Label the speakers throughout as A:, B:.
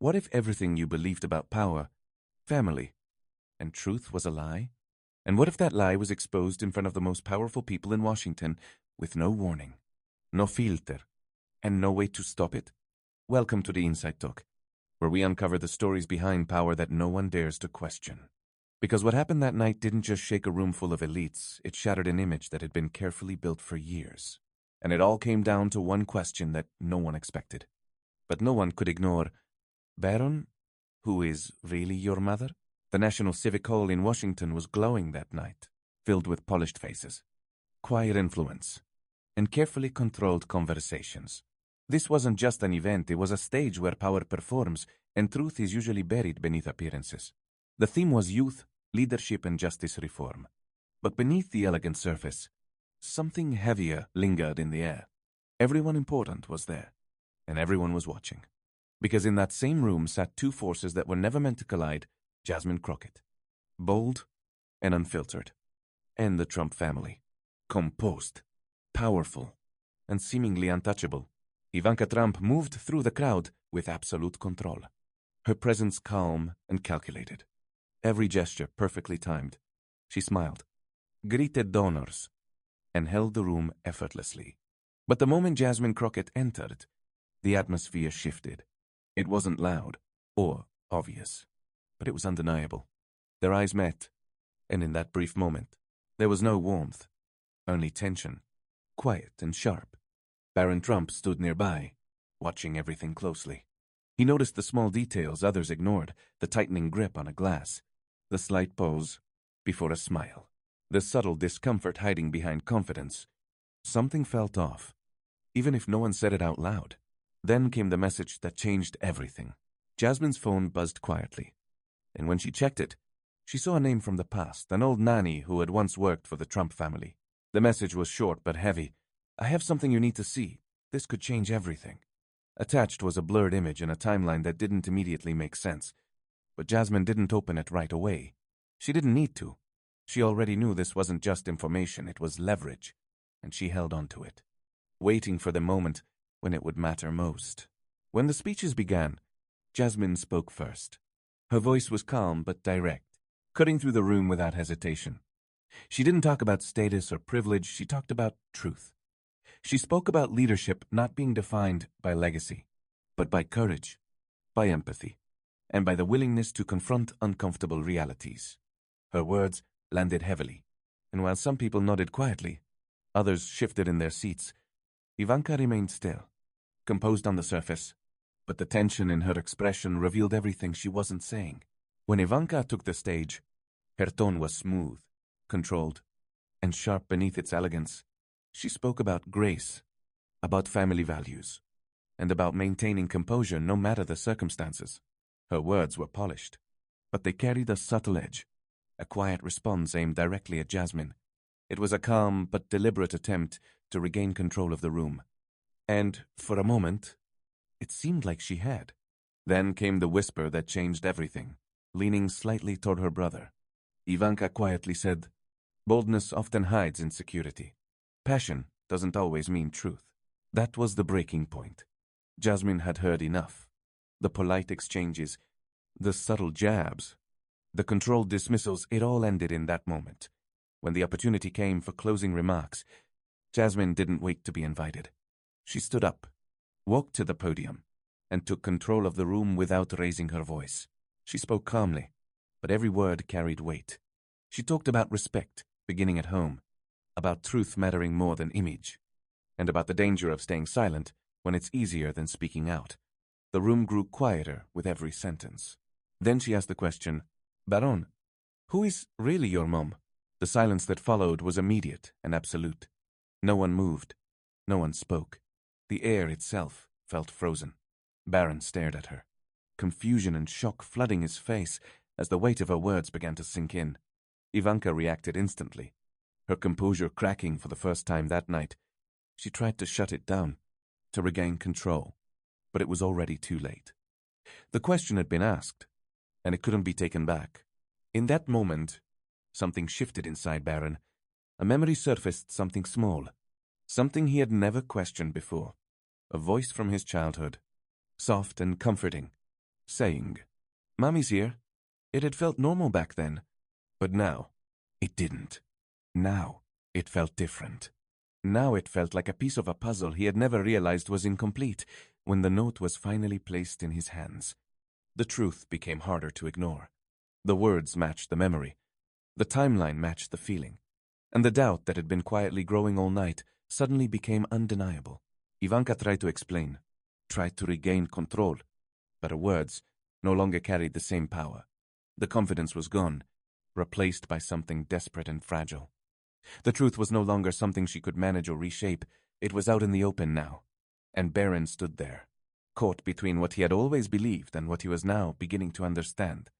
A: What if everything you believed about power, family, and truth was a lie? And what if that lie was exposed in front of the most powerful people in Washington with no warning, no filter, and no way to stop it? Welcome to the Inside Talk, where we uncover the stories behind power that no one dares to question. Because what happened that night didn't just shake a room full of elites, it shattered an image that had been carefully built for years. And it all came down to one question that no one expected. But no one could ignore, Baron, who is really your mother? The National Civic Hall in Washington was glowing that night, filled with polished faces, quiet influence, and carefully controlled conversations. This wasn't just an event, it was a stage where power performs, and truth is usually buried beneath appearances. The theme was youth, leadership, and justice reform. But beneath the elegant surface, something heavier lingered in the air. Everyone important was there, and everyone was watching. Because in that same room sat two forces that were never meant to collide, Jasmine Crockett, bold and unfiltered, and the Trump family, composed, powerful, and seemingly untouchable. Ivanka Trump moved through the crowd with absolute control, her presence calm and calculated, every gesture perfectly timed. She smiled, greeted donors, and held the room effortlessly. But the moment Jasmine Crockett entered, the atmosphere shifted. It wasn't loud or obvious, but it was undeniable. Their eyes met, and in that brief moment, there was no warmth, only tension, quiet and sharp. Baron Trump stood nearby, watching everything closely. He noticed the small details others ignored, the tightening grip on a glass, the slight pause before a smile, the subtle discomfort hiding behind confidence. Something felt off, even if no one said it out loud. Then came the message that changed everything. Jasmine's phone buzzed quietly, and when she checked it, she saw a name from the past, an old nanny who had once worked for the Trump family. The message was short but heavy. I have something you need to see. This could change everything. Attached was a blurred image in a timeline that didn't immediately make sense. But Jasmine didn't open it right away. She didn't need to. She already knew this wasn't just information, it was leverage, and she held on to it, waiting for the moment when it would matter most. When the speeches began, Jasmine spoke first. Her voice was calm but direct, cutting through the room without hesitation. She didn't talk about status or privilege, she talked about truth. She spoke about leadership not being defined by legacy, but by courage, by empathy, and by the willingness to confront uncomfortable realities. Her words landed heavily, and while some people nodded quietly, others shifted in their seats. Ivanka remained still, composed on the surface, but the tension in her expression revealed everything she wasn't saying. When Ivanka took the stage, her tone was smooth, controlled, and sharp beneath its elegance. She spoke about grace, about family values, and about maintaining composure no matter the circumstances. Her words were polished, but they carried a subtle edge, a quiet response aimed directly at Jasmine. It was a calm but deliberate attempt to regain control of the room. And, for a moment, it seemed like she had. Then came the whisper that changed everything. Leaning slightly toward her brother, Ivanka quietly said, "Boldness often hides insecurity. Passion doesn't always mean truth." That was the breaking point. Jasmine had heard enough. The polite exchanges, the subtle jabs, the controlled dismissals, it all ended in that moment. When the opportunity came for closing remarks, Jasmine didn't wait to be invited. She stood up, walked to the podium, and took control of the room without raising her voice. She spoke calmly, but every word carried weight. She talked about respect, beginning at home, about truth mattering more than image, and about the danger of staying silent when it's easier than speaking out. The room grew quieter with every sentence. Then she asked the question, "Baron, who is really your mom?" The silence that followed was immediate and absolute. No one moved. No one spoke. The air itself felt frozen. Baron stared at her, confusion and shock flooding his face as the weight of her words began to sink in. Ivanka reacted instantly, her composure cracking for the first time that night. She tried to shut it down, to regain control, but it was already too late. The question had been asked, and it couldn't be taken back. In that moment, something shifted inside Baron. A memory surfaced, something small, something he had never questioned before. A voice from his childhood, soft and comforting, saying, "Mommy's here." It had felt normal back then, but now it didn't. Now it felt different. Now it felt like a piece of a puzzle he had never realized was incomplete when the note was finally placed in his hands. The truth became harder to ignore. The words matched the memory. The timeline matched the feeling. And the doubt that had been quietly growing all night suddenly became undeniable. Ivanka tried to explain, tried to regain control, but her words no longer carried the same power. The confidence was gone, replaced by something desperate and fragile. The truth was no longer something she could manage or reshape. It was out in the open now. And Baron stood there, caught between what he had always believed and what he was now beginning to understand.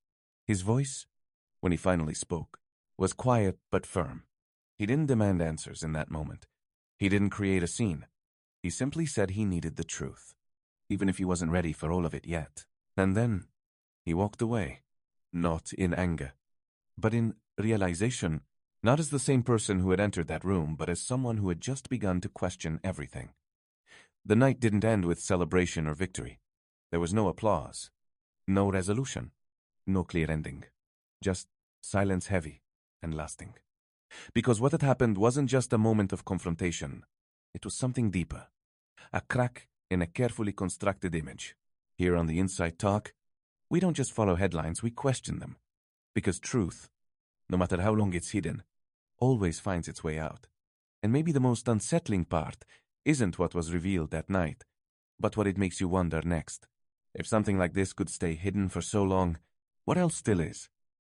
A: His voice, when he finally spoke, was quiet but firm. He didn't demand answers in that moment. He didn't create a scene. He simply said he needed the truth, even if he wasn't ready for all of it yet. And then he walked away, not in anger, but in realization, not as the same person who had entered that room, but as someone who had just begun to question everything. The night didn't end with celebration or victory. There was no applause, no resolution, no clear ending, just silence heavy and lasting. Because what had happened wasn't just a moment of confrontation. It was something deeper. A crack in a carefully constructed image. Here on the Inside Talk, we don't just follow headlines, we question them. Because truth, no matter how long it's hidden, always finds its way out. And maybe the most unsettling part isn't what was revealed that night, but what it makes you wonder next. If something like this could stay hidden for so long, what else still is?